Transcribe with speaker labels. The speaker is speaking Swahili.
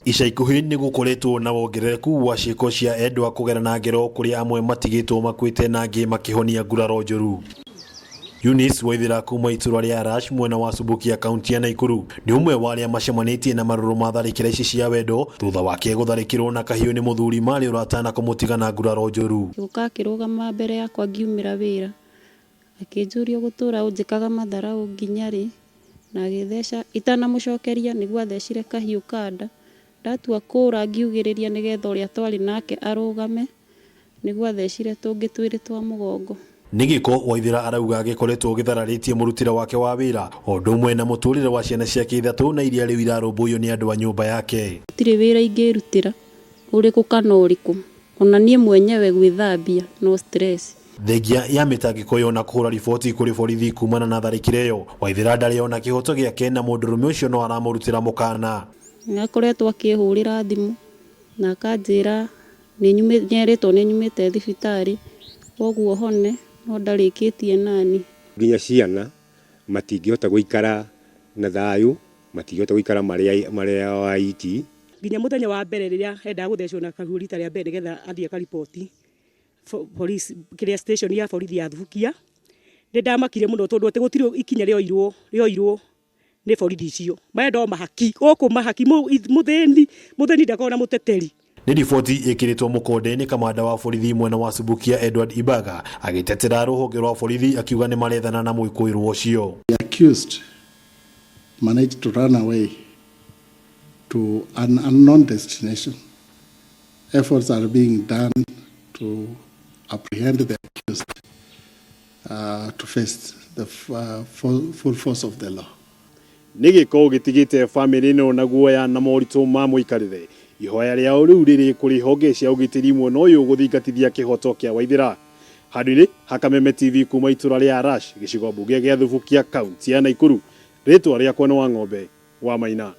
Speaker 1: Ica ikuhĩ nĩ gũkoretwo na wongerereku wa ciĩko cia endwa kũgerana ngero kũrĩa amwe matigĩtwo makuĩte na angĩ makĩhonia nguraro njũru. Eunice Waithira kuma itũra rĩa Arash mwena wa Subukia kaunti ya Nakuru nĩ ũmwe wa arĩa macemanĩtie na marũrũ ma tharĩkĩra ici cia wendo thutha wake gũtharĩkĩrwo na kahiũ nĩ mũthuri marĩ ũratana kũmũtiga na nguraro njũru.
Speaker 2: Gĩũka akĩrũgama mbere yakwa ngiumĩra wĩra akĩnjũria gũtũra ũnjĩkaga matharaũ nginya rĩ na agĩtheca itanamũcokeria nĩguo athecire kahiũ kanda. Ndatua kũra ngiugĩrĩria nĩgetha ũrĩa twarĩ nake arũgame nĩguo athecire tũngĩ twĩrĩ twa mũgongo.
Speaker 1: Nĩ gĩko Waithira arauga gĩkoretwo gĩthararĩtie mũrutĩre wake wa wĩra o ũndũ ũmwe na mũtũrĩre wa ciana ciake ithatũ na iria rĩu irarũmbũiyo nĩ andũ a nyũmba yake.
Speaker 2: Gũtirĩ wĩra ingĩrutĩra ũrĩkũ kana ũrĩkũ, ona niĩ mwenyewe gwĩthambia no stress.
Speaker 1: Thengia ya mĩtangĩko yo na kũhũra riboti kũrĩ borithi kumana na tharĩkĩra ĩyo, Waithira ndarĩ ona kĩhoto gĩake na mũndũrũme ũcio no aramũrutĩra mũkana.
Speaker 2: Nĩakoretwo akĩhũrĩra thimũ na akanjĩra nĩerĩtwo nĩnyumĩte thibitarĩ koguo hone no ndarĩkĩtie nani.
Speaker 3: Nginya ciana matingĩhota gũikara na thayũ, matingĩhota gũikara marĩa waiki.
Speaker 4: Nginya mũthenya wa mbere rĩrĩa endaga gũthecwo na kahiũ rita rĩa mbere nĩgetha athiĩ akariboti police kĩrĩa station ya borithi ya Subukia, nĩndamakire mũno tondũ atĩ gũtirĩ ikinya rĩoirwo nĩ borithi icio. Marenda mahaki gũkũ mahaki mũthĩni ndakona mũteteri.
Speaker 1: Nĩ riboti ĩkĩrĩtwo mũkonde nĩ kamanda wa borithi mwena wa Subukia Edward Ibaga agĩtetera rũhonge rwa borithi akiuga nĩ marethana na mwĩkũĩrwo ũcio.
Speaker 5: The accused managed to run away to an unknown destination. Efforts are being done to apprehend the accused to face the full force of the law.
Speaker 1: Nĩ gĩko gĩtigĩte bamĩrĩ ĩno na guoya na moritũ ma mũikarĩre. Ihoya rĩao rĩu rĩrĩ kũrĩ honge cia ũgitĩri mwena ũyũ gũthingatithia kĩhoto kĩa Waithira. Handũ-inĩ Hakameme TV kuma itũra rĩa Arash gĩcigo mbunge gĩa Subukia kaunti ya Nakuru. Rĩtwa rĩakwa nĩ Wang'ombe wa Maina.